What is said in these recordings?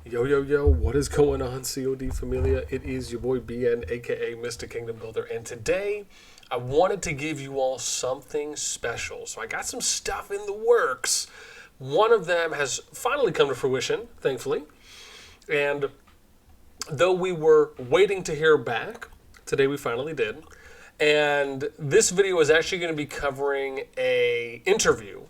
Yo, yo, yo, what is going on, COD Familia? It is your boy BN, aka Mr. Kingdom Builder, and today I wanted to give you all something special. So I got some stuff in the works. One of them has finally come to fruition, thankfully, and though we were waiting to hear back, today we finally did. And this video is actually going to be covering a interview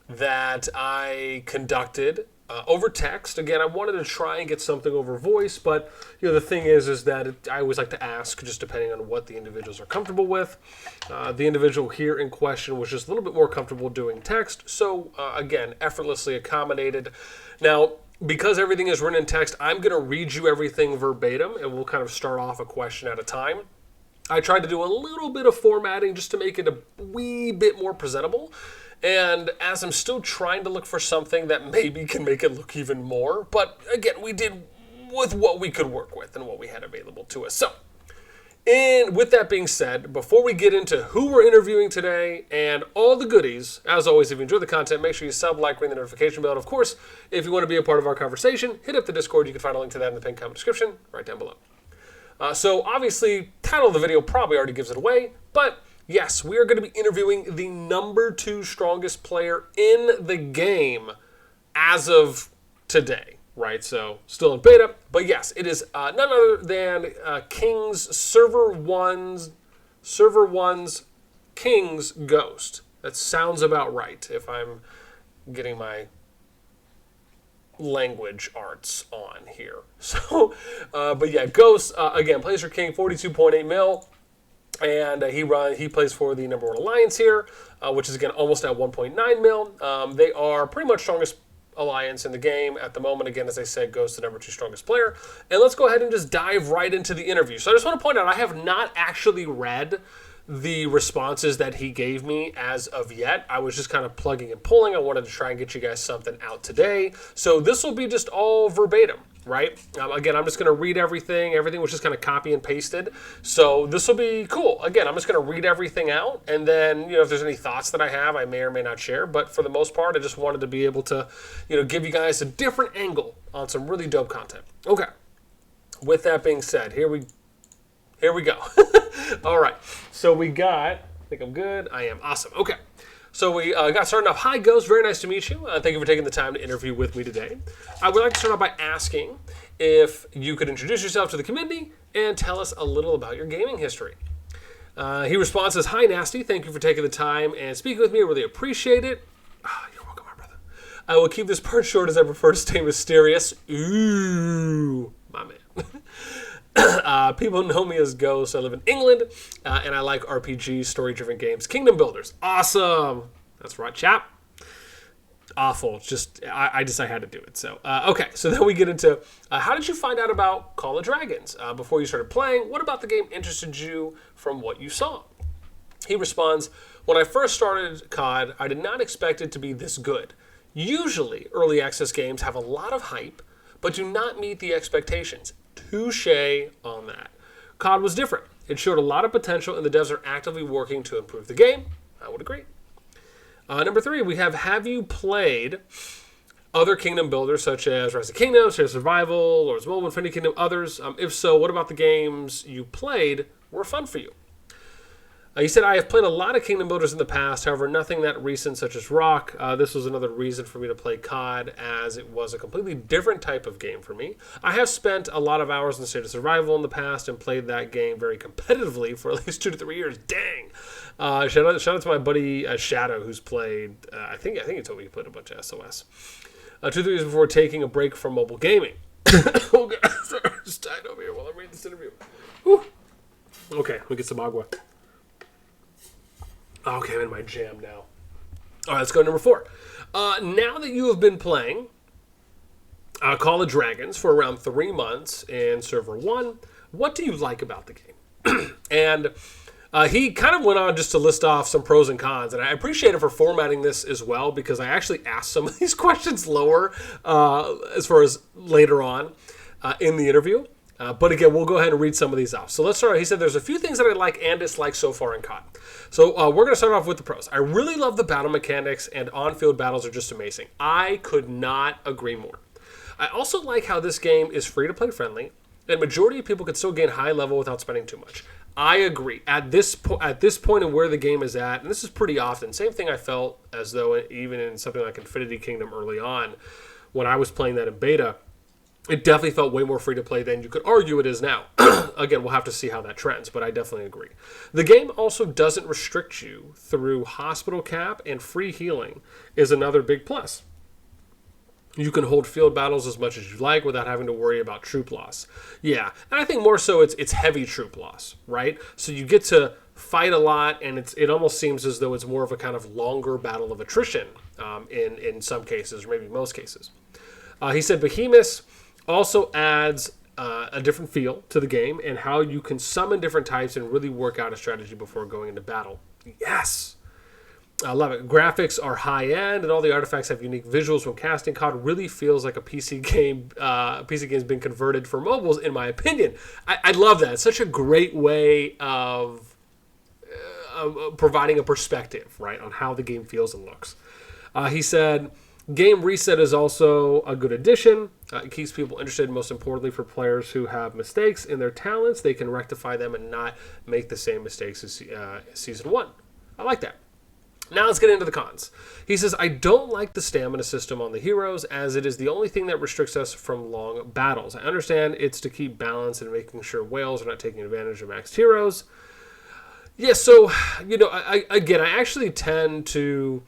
that I conducted over text. Again, I wanted to try and get something over voice, but the thing is that I always like to ask, just depending on what the individuals are comfortable with. The individual here in question was just a little bit more comfortable doing text, so again, effortlessly accommodated. Now, because everything is written in text, I'm going to read you everything verbatim, and we'll kind of start off a question at a time. I tried to do a little bit of formatting just to make it a wee bit more presentable. And as I'm still trying to look for something that maybe can make it look even more, but again, we did with what we could work with and what we had available to us. So, and with that being said, before we get into who we're interviewing today and all the goodies, as always, if you enjoy the content, make sure you sub, like, ring the notification bell. And of course, if you want to be a part of our conversation, hit up the Discord. You can find a link to that in the pinned comment description right down below. So obviously, title of the video probably already gives it away, but yes, we are going to be interviewing the number 2 strongest player in the game as of today, right? So still in beta, but yes, it is none other than King's Server 1's King's Ghost. That sounds about right if I'm getting my language arts on here. So, but yeah, Ghost, again, plays for King, 42.8 mil. And he plays for the number 1 alliance here, which is again almost at 1.9 mil. They are pretty much strongest alliance in the game at the moment. Again, as I said, Ghost the number 2 strongest player. And let's go ahead and just dive right into the interview. So I just want to point out I have not actually read the responses that he gave me as of yet. I was just kind of plugging and pulling. I wanted to try and get you guys something out today. So this will be just all verbatim, right? Again, I'm just going to read everything. Everything was just kind of copy and pasted. So this will be cool. Again, I'm just going to read everything out. And then, if there's any thoughts that I have, I may or may not share. But for the most part, I just wanted to be able to, give you guys a different angle on some really dope content. Okay. With that being said, here we go. All right. So we got, I think I'm good. I am. Awesome. Okay. So we got started off. Hi, Ghost. Very nice to meet you. Thank you for taking the time to interview with me today. I would like to start off by asking if you could introduce yourself to the community and tell us a little about your gaming history. He responds, says, Hi, NASTi. Thank you for taking the time and speaking with me. I really appreciate it. You're welcome, my brother. I will keep this part short as I prefer to stay mysterious. Ooh, my man. People know me as Ghost. I live in England, and I like RPG, story-driven games, kingdom builders. Awesome. That's right, chap. Awful. I had to do it. So, okay. So then we get into, how did you find out about Call of Dragons? Before you started playing, what about the game interested you from what you saw? He responds, when I first started CoD, I did not expect it to be this good. Usually, early access games have a lot of hype, but do not meet the expectations. Touche on that. CoD was different. It showed a lot of potential, and the devs are actively working to improve the game. I would agree. Number 3, we have you played other kingdom builders such as Rise of Kingdoms, Shared Survival, Lords of Mobile, Infinity Kingdom, others? If so, what about the games you played were fun for you? He said, I have played a lot of kingdom builders in the past, however, nothing that recent such as Rock. This was another reason for me to play CoD, as it was a completely different type of game for me. I have spent a lot of hours in State of Survival in the past and played that game very competitively for at least 2 to 3 years. Dang! Shout out to my buddy Shadow, who's played, I think he told me he played a bunch of SOS. 2 to 3 years before taking a break from mobile gaming. Oh, God. Sorry, I'm just dying over here while I'm reading this interview. Whew. Okay, let me get some agua. Okay, I'm in my jam now. All right, let's go to number 4. Now that you have been playing Call of Dragons for around 3 months in Server 1, what do you like about the game? And he kind of went on just to list off some pros and cons, and I appreciate it for formatting this as well, because I actually asked some of these questions lower as far as later on in the interview. But again, we'll go ahead and read some of these off. So let's start. He said there's a few things that I like and dislike so far in CoD. So we're going to start off with the pros. I really love the battle mechanics, and on-field battles are just amazing. I could not agree more. I also like how this game is free to play friendly, and majority of people can still gain high level without spending too much. I agree. At this point in where the game is at, and this is pretty often, same thing I felt as though even in something like Infinity Kingdom early on, when I was playing that in beta, it definitely felt way more free to play than you could argue it is now. Again, we'll have to see how that trends, but I definitely agree. The game also doesn't restrict you through hospital cap, and free healing is another big plus. You can hold field battles as much as you like without having to worry about troop loss. Yeah, and I think more so it's heavy troop loss, right? So you get to fight a lot, and it almost seems as though it's more of a kind of longer battle of attrition in some cases, or maybe most cases. He said Behemoth also adds a different feel to the game and how you can summon different types and really work out a strategy before going into battle. Yes! I love it. Graphics are high-end, and all the artifacts have unique visuals when casting. CoD really feels like a PC game. PC game's been converted for mobiles, in my opinion. I love that. It's such a great way of providing a perspective, right, on how the game feels and looks. He said, game reset is also a good addition. It keeps people interested, most importantly for players who have mistakes in their talents. They can rectify them and not make the same mistakes as Season 1. I like that. Now let's get into the cons. He says, I don't like the stamina system on the heroes, as it is the only thing that restricts us from long battles. I understand it's to keep balance and making sure whales are not taking advantage of maxed heroes. Yeah, so, I actually tend to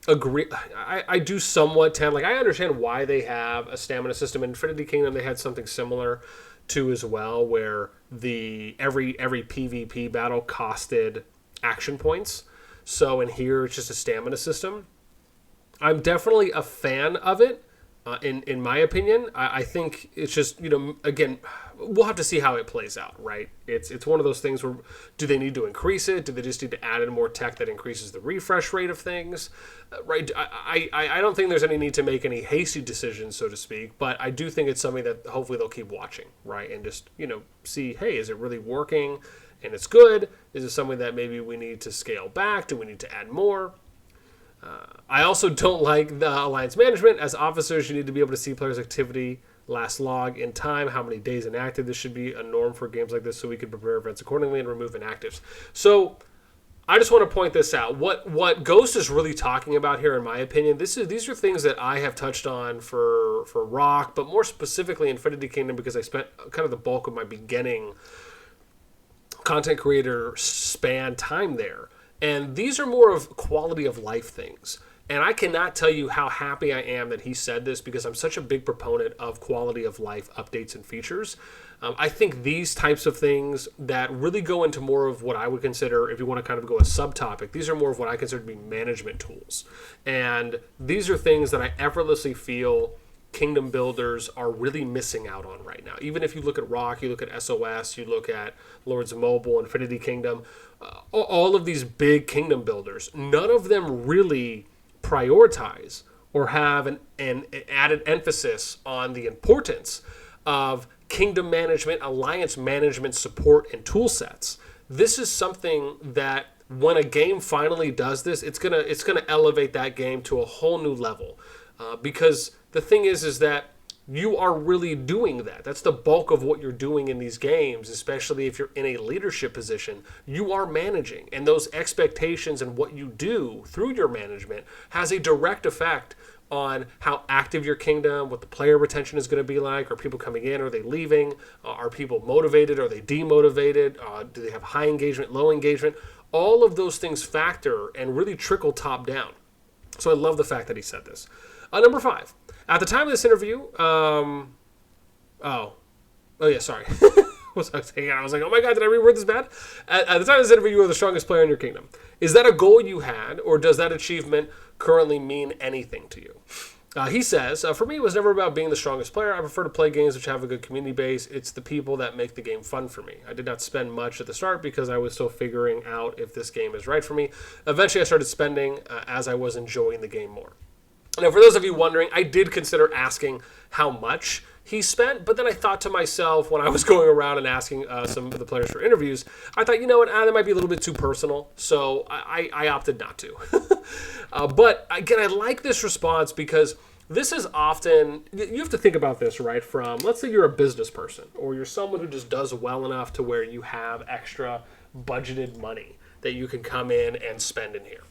agree. I do somewhat tend, I understand why they have a stamina system. In Infinity Kingdom, they had something similar to as well, where every PvP battle costed action points. So in here, it's just a stamina system. I'm definitely a fan of it, in my opinion. I think it's just, again, we'll have to see how it plays out, right? It's one of those things where, do they need to increase it? Do they just need to add in more tech that increases the refresh rate of things? Right? I don't think there's any need to make any hasty decisions, so to speak, but I do think it's something that hopefully they'll keep watching, right? And just, see, hey, is it really working? And it's good. Is it something that maybe we need to scale back? Do we need to add more? I also don't like the alliance management. As officers, you need to be able to see players' activity last log in time, how many days inactive. This should be a norm for games like this so we can prepare events accordingly and remove inactives. So I just want to point this out. What Ghost is really talking about here, in my opinion, these are things that I have touched on for Rock, but more specifically Infinity Kingdom, because I spent kind of the bulk of my beginning content creator span time there. And these are more of quality of life things. And I cannot tell you how happy I am that he said this, because I'm such a big proponent of quality of life updates and features. I think these types of things that really go into more of what I would consider, if you want to kind of go a subtopic, these are more of what I consider to be management tools. And these are things that I effortlessly feel kingdom builders are really missing out on right now. Even if you look at Rock, you look at SOS, you look at Lords of Mobile, Infinity Kingdom, all of these big kingdom builders, none of them really prioritize or have an added emphasis on the importance of kingdom management, alliance management support, and tool sets. This is something that when a game finally does this, it's gonna elevate that game to a whole new level. Because the thing is that you are really doing that. That's the bulk of what you're doing in these games, especially if you're in a leadership position. You are managing, and those expectations and what you do through your management has a direct effect on how active your kingdom, what the player retention is going to be like. Are people coming in? Are they leaving? Are people motivated? Are they demotivated? Do they have high engagement, low engagement? All of those things factor and really trickle top down. So I love the fact that he said this. Number 5. At the time of this interview, sorry. I was like, oh my God, did I reword this bad? At the time of this interview, you were the strongest player in your kingdom. Is that a goal you had, or does that achievement currently mean anything to you? He says, for me, it was never about being the strongest player. I prefer to play games which have a good community base. It's the people that make the game fun for me. I did not spend much at the start because I was still figuring out if this game is right for me. Eventually, I started spending as I was enjoying the game more. Now, for those of you wondering, I did consider asking how much he spent, but then I thought to myself when I was going around and asking some of the players for interviews, I thought, you know what, that might be a little bit too personal, so I opted not to. But again, I like this response because This is often, you have to think about this, right? From, let's say you're a business person, or you're someone who just does well enough to where you have extra budgeted money that you can come in and spend in here.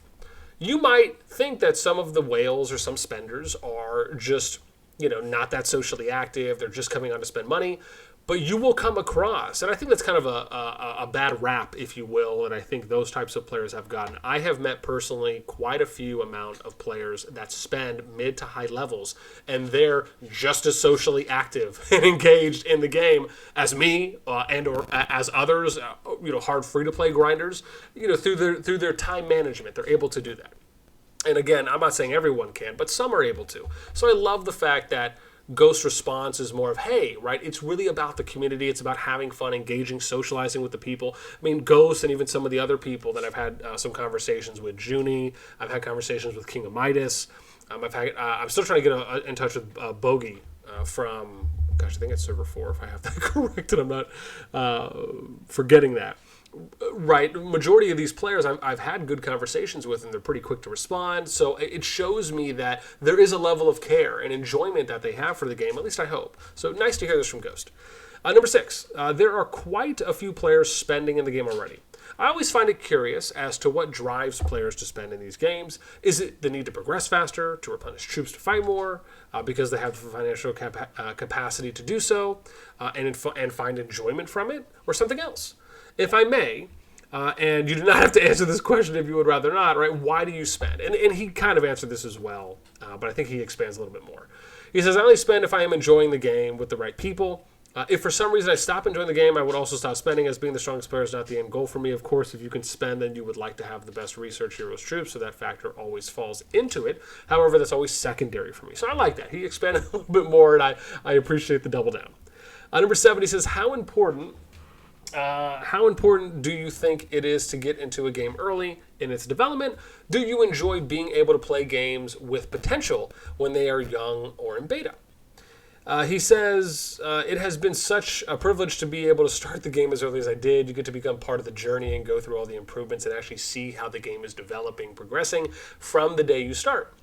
You might think that some of the whales or some spenders are just, not that socially active. They're just coming on to spend money. But you will come across, and I think that's kind of a bad rap, if you will, and I think those types of players have gotten. I have met personally quite a few amount of players that spend mid to high levels, and they're just as socially active and engaged in the game as me and or as others, hard free-to-play grinders, through their time management. They're able to do that. And again, I'm not saying everyone can, but some are able to. So I love the fact that Ghost response is more of, hey, right? It's really about the community. It's about having fun, engaging, socializing with the people. I mean, Ghost and even some of the other people that I've had some conversations with, Junie. I've had conversations with King of Midas. I'm still trying to get in touch with Bogey from, I think it's server 4 if I have that correct, and I'm not forgetting that. Right, majority of these players I've had good conversations with, and they're pretty quick to respond. So it shows me that there is a level of care and enjoyment that they have for the game. At least I hope. So nice to hear this from Ghost. Number 6, there are quite a few players spending in the game already. I always find it curious as to what drives players to spend in these games. Is it the need to progress faster, to replenish troops to fight more, because they have the financial capacity to do so, and find enjoyment from it, or something else? If I may, and you do not have to answer this question if you would rather not, right? Why do you spend? And he kind of answered this as well, but I think he expands a little bit more. He says, I only spend if I am enjoying the game with the right people. If for some reason I stop enjoying the game, I would also stop spending, as being the strongest player is not the end goal for me. Of course, if you can spend, then you would like to have the best research heroes troops, so that factor always falls into it. However, that's always secondary for me. So I like that. He expanded a little bit more, and I appreciate the double down. Number 7, he says, how important do you think it is to get into a game early in its development? Do you enjoy being able to play games with potential when they are young or in beta? He says, it has been such a privilege to be able to start the game as early as I did. You get to become part of the journey and go through all the improvements and actually see how the game is developing, progressing from the day you start.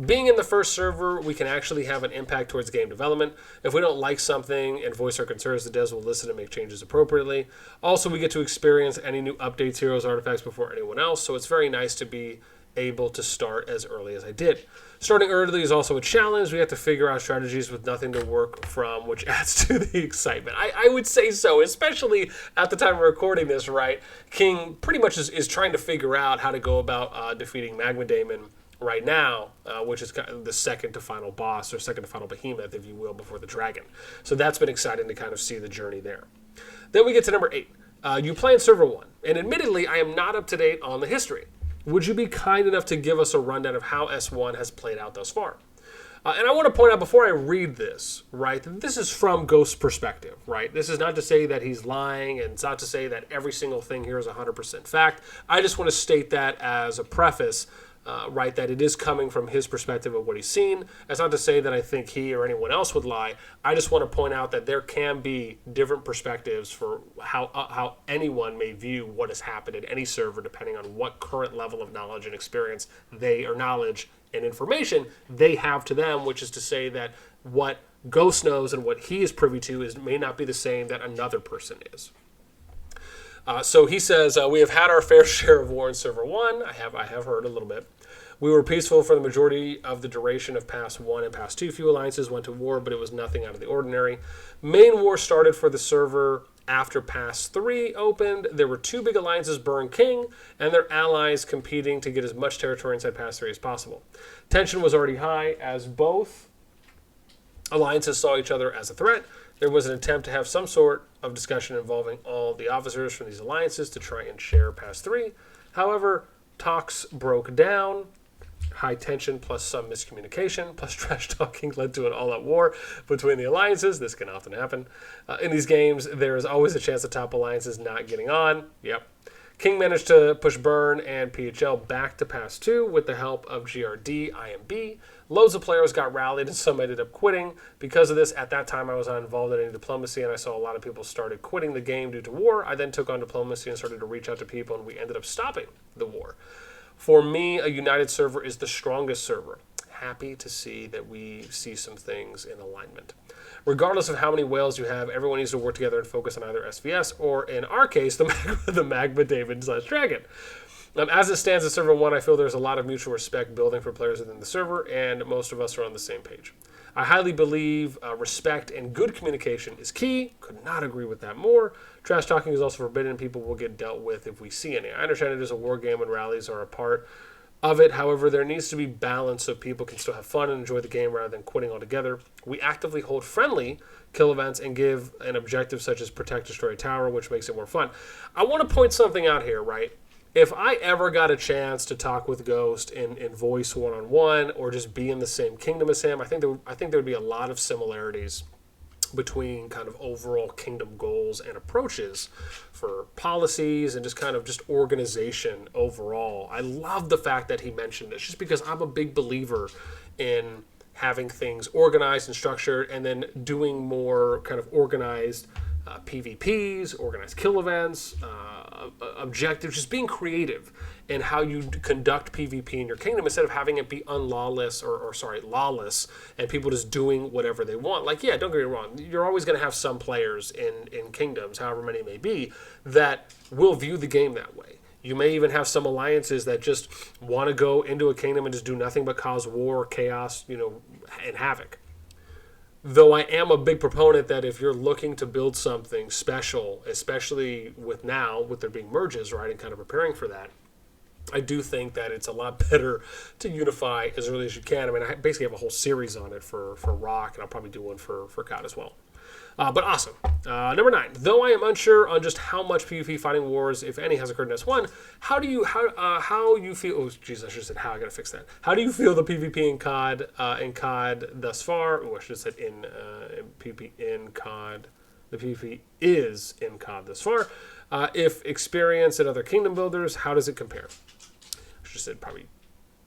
Being in the first server, we can actually have an impact towards game development. If we don't like something and voice our concerns, the devs will listen and make changes appropriately. Also, we get to experience any new updates, heroes, artifacts before anyone else, so it's very nice to be able to start as early as I did. Starting early is also a challenge. We have to figure out strategies with nothing to work from, which adds to the excitement. I would say so, especially at the time of recording this, right? King pretty much is trying to figure out how to go about defeating Magma Daemon right now, which is kind of the second to final boss, or second to final behemoth, if you will, before the dragon. So that's been exciting to kind of see the journey there. Then we get to number 8. You play in server 1, and admittedly, I am not up to date on the history. Would you be kind enough to give us a rundown of how S1 has played out thus far? And I want to point out before I read this, right, that this is from Ghost's perspective, right? This is not to say that he's lying, and it's not to say that every single thing here is 100% fact. I just want to state that as a preface, right, that it is coming from his perspective of what he's seen. That's not to say that I think he or anyone else would lie. I just want to point out that there can be different perspectives for how anyone may view what has happened at any server, depending on what current level of knowledge and experience or knowledge and information they have to them, which is to say that what Ghost knows and what he is privy to may not be the same that another person is. So he says, we have had our fair share of war in server 1. I have heard a little bit. We were peaceful for the majority of the duration of Pass 1 and Pass 2. Few alliances went to war, but it was nothing out of the ordinary. Main war started for the server after Pass 3 opened. There were 2 big alliances, Burn King and their allies, competing to get as much territory inside Pass 3 as possible. Tension was already high as both alliances saw each other as a threat. There was an attempt to have some sort of discussion involving all the officers from these alliances to try and share Pass 3. However, talks broke down. High tension plus some miscommunication plus trash talking led to an all-out war between the alliances. This can often happen. In these games, there is always a chance the top alliances not getting on. Yep. King managed to push Burn and PHL back to Pass 2 with the help of GRD, IMB. Loads of players got rallied and some ended up quitting. Because of this, at that time I was not involved in any diplomacy, and I saw a lot of people started quitting the game due to war. I then took on diplomacy and started to reach out to people, and we ended up stopping the war. For me, a united server is the strongest server. happy to see that we see some things in alignment. Regardless of how many whales you have, everyone needs to work together and focus on either SVS or, in our case, the Magma David/Dragon. As it stands at Server 1, I feel there's a lot of mutual respect building for players within the server, and most of us are on the same page. I highly believe respect and good communication is key. Could not agree with that more. Trash talking is also forbidden. People will get dealt with if we see any. I understand it is a war game and rallies are a part of it. However, there needs to be balance so people can still have fun and enjoy the game rather than quitting altogether. We actively hold friendly kill events and give an objective such as protect, destroy a tower, which makes it more fun. I want to point something out here, right? If I ever got a chance to talk with Ghost in voice one-on-one or just be in the same kingdom as him, I think there would be a lot of similarities between kind of overall kingdom goals and approaches for policies and just kind of just organization overall. I love the fact that he mentioned this just because I'm a big believer in having things organized and structured and then doing more kind of organized PvPs, organized kill events, objectives, just being creative in how you conduct PvP in your kingdom instead of having it be lawless and people just doing whatever they want. Like, yeah, don't get me wrong, you're always going to have some players in kingdoms, however many it may be, that will view the game that way. You may even have some alliances that just want to go into a kingdom and just do nothing but cause war, chaos, and havoc. Though I am a big proponent that if you're looking to build something special, especially with there being merges, right, and kind of preparing for that, I do think that it's a lot better to unify as early as you can. I mean, I basically have a whole series on it for Rock, and I'll probably do one for CoD as well. But awesome. Number 9. Though I am unsure on just how much PvP fighting wars, if any, has occurred in S1, how you feel? Oh, jeez, I should have said how. I gotta fix that. How do you feel the PvP in COD thus far? Oh, I should have said in PvP in COD. The PvP is in COD thus far. If experience in other kingdom builders, how does it compare? I should have said probably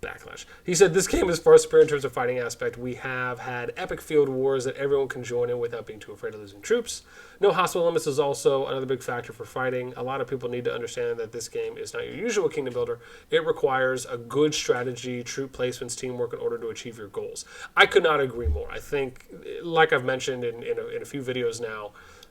Backlash. He said, this game is far superior in terms of fighting aspect. We have had epic field wars that everyone can join in without being too afraid of losing troops. No hospital limits is also another big factor for fighting. A lot of people need to understand that this game is not your usual kingdom builder. It requires a good strategy, troop placements, teamwork in order to achieve your goals. I could not agree more. I think, like I've mentioned in a few videos now,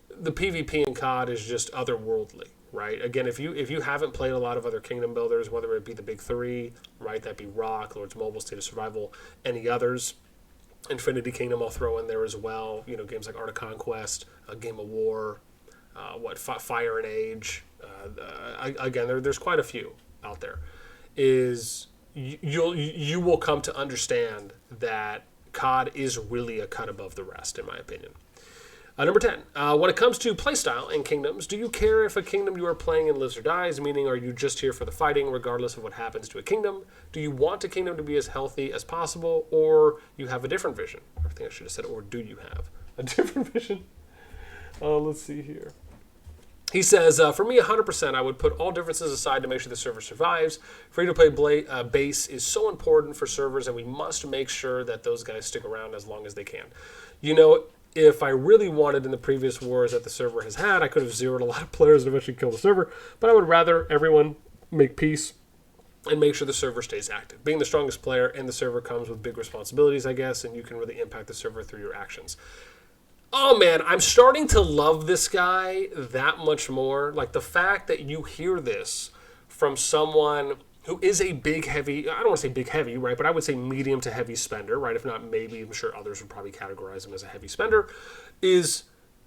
the PvP in COD is just otherworldly. Right. Again, if you haven't played a lot of other kingdom builders, whether it be the big 3, right, that'd be Rock, Lords Mobile, State of Survival, any others, Infinity Kingdom I'll throw in there as well. Games like Art of Conquest, Game of War, Fire and Age. Again, there's quite a few out there. You will come to understand that COD is really a cut above the rest, in my opinion. Number 10, when it comes to playstyle in kingdoms, do you care if a kingdom you are playing in lives or dies? Meaning, are you just here for the fighting regardless of what happens to a kingdom? Do you want a kingdom to be as healthy as possible, or you have a different vision? I think I should have said, or do you have a different vision? Let's see here. He says, for me, 100%, I would put all differences aside to make sure the server survives. Free-to-play base is so important for servers, and we must make sure that those guys stick around as long as they can. If I really wanted in the previous wars that the server has had, I could have zeroed a lot of players and eventually killed the server, but I would rather everyone make peace and make sure the server stays active. Being the strongest player in the server comes with big responsibilities, I guess, and you can really impact the server through your actions. Oh man, I'm starting to love this guy that much more. Like the fact that you hear this from someone who is a big, heavy, I don't want to say big, heavy, right? But I would say medium to heavy spender, right? If not, maybe, I'm sure others would probably categorize him as a heavy spender, is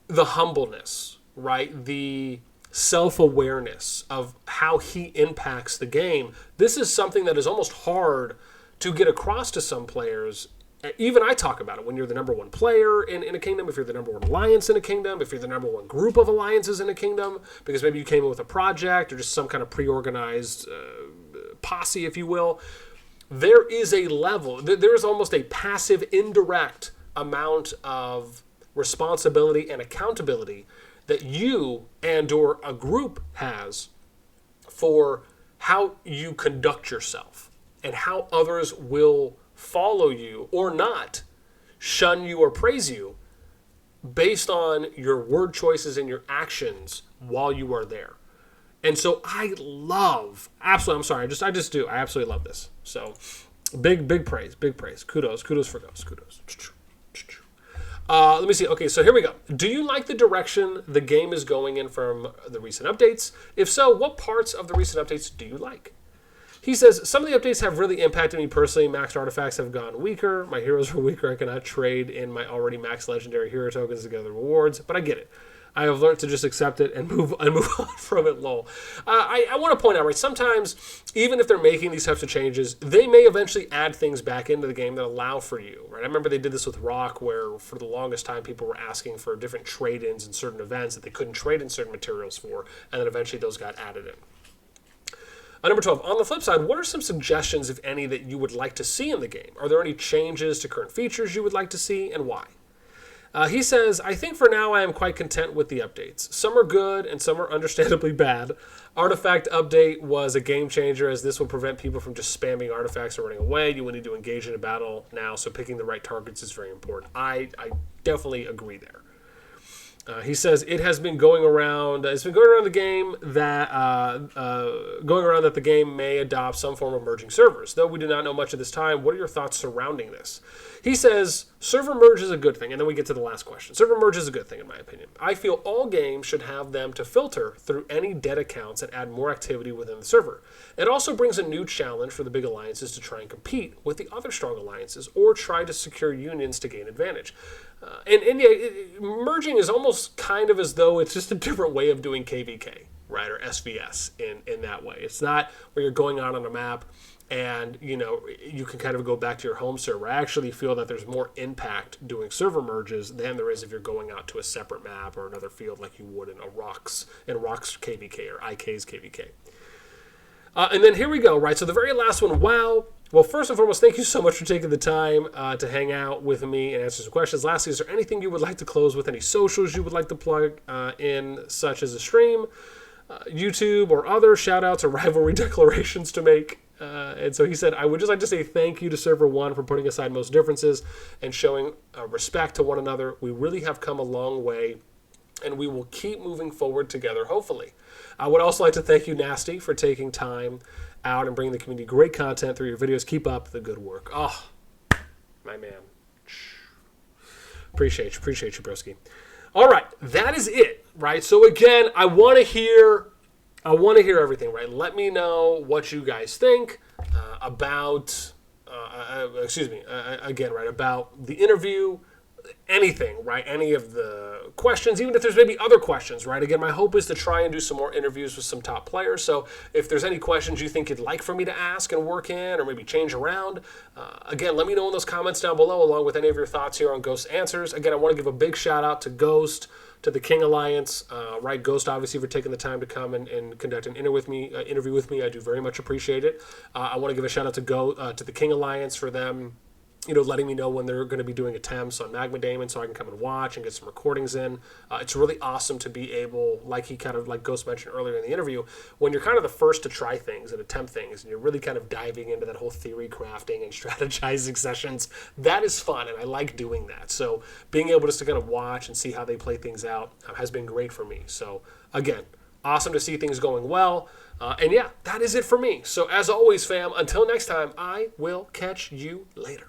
the humbleness, right? The self-awareness of how he impacts the game. This is something that is almost hard to get across to some players. Even I talk about it when you're the number one player in a kingdom, if you're the number one alliance in a kingdom, if you're the number one group of alliances in a kingdom, because maybe you came in with a project or just some kind of pre-organized posse, if you will. There is a level, there is almost a passive, indirect amount of responsibility and accountability that you and or a group has for how you conduct yourself and how others will follow you or not, shun you or praise you based on your word choices and your actions while you are there. And so I absolutely love this. So Big praise, big praise. Kudos for Ghost. Kudos. Let me see. Okay, so here we go. Do you like the direction the game is going in from the recent updates? If so, what parts of the recent updates do you like? He says, some of the updates have really impacted me personally. Maxed artifacts have gone weaker. My heroes are weaker. I cannot trade in my already maxed legendary hero tokens to get the rewards, but I get it. I have learned to just accept it and move on from it, lol. I want to point out, right, sometimes, even if they're making these types of changes, they may eventually add things back into the game that allow for you, right? I remember they did this with Rock, where for the longest time people were asking for different trade-ins in certain events that they couldn't trade in certain materials for, and then eventually those got added in. Number 12, on the flip side, what are some suggestions, if any, that you would like to see in the game? Are there any changes to current features you would like to see, and why? He says, I think for now I am quite content with the updates. Some are good and some are understandably bad. Artifact update was a game changer, as this will prevent people from just spamming artifacts and running away. You will need to engage in a battle now, so picking the right targets is very important. I definitely agree there. He says it has been going around. It's been going around the game that the game may adopt some form of merging servers. Though we do not know much at this time, what are your thoughts surrounding this? He says server merge is a good thing, and then we get to the last question. Server merge is a good thing, in my opinion. I feel all games should have them to filter through any dead accounts and add more activity within the server. It also brings a new challenge for the big alliances to try and compete with the other strong alliances or try to secure unions to gain advantage. Merging is almost kind of as though it's just a different way of doing KVK, right, or SVS in that way. It's not where you're going out on a map and, you can kind of go back to your home server. I actually feel that there's more impact doing server merges than there is if you're going out to a separate map or another field like you would in Rock's KVK or IK's KVK. And then here we go, right? So the very last one, wow. Well, first and foremost, thank you so much for taking the time to hang out with me and answer some questions. Lastly, is there anything you would like to close with? Any socials you would like to plug in, such as a stream, YouTube, or other shout-outs or rivalry declarations to make? And so he said, I would just like to say thank you to Server 1 for putting aside most differences and showing respect to one another. We really have come a long way, and we will keep moving forward together, hopefully. I would also like to thank you, NASTi, for taking time out and bringing the community great content through your videos. Keep up the good work. Oh, my man. Appreciate you, broski. All right, that is it, right? So again, I want to hear everything, right? Let me know what you guys think about, about the interview, anything, right? Any of the questions, even if there's maybe other questions, right? Again, my hope is to try and do some more interviews with some top players. So if there's any questions you think you'd like for me to ask and work in or maybe change around, again, let me know in those comments down below, along with any of your thoughts here on Ghost Answers. Again, I want to give a big shout out to Ghost, to the King Alliance, right? Ghost, obviously, for taking the time to come and conduct an interview with me. I do very much appreciate it. I want to give a shout out to the King Alliance for them, letting me know when they're going to be doing attempts on Magma Daemon so I can come and watch and get some recordings in. It's really awesome to be able, like Ghost mentioned earlier in the interview, when you're kind of the first to try things and attempt things, and you're really kind of diving into that whole theory crafting and strategizing sessions, that is fun, and I like doing that. So being able just to kind of watch and see how they play things out has been great for me. So again, awesome to see things going well. And yeah, that is it for me. So as always, fam, until next time, I will catch you later.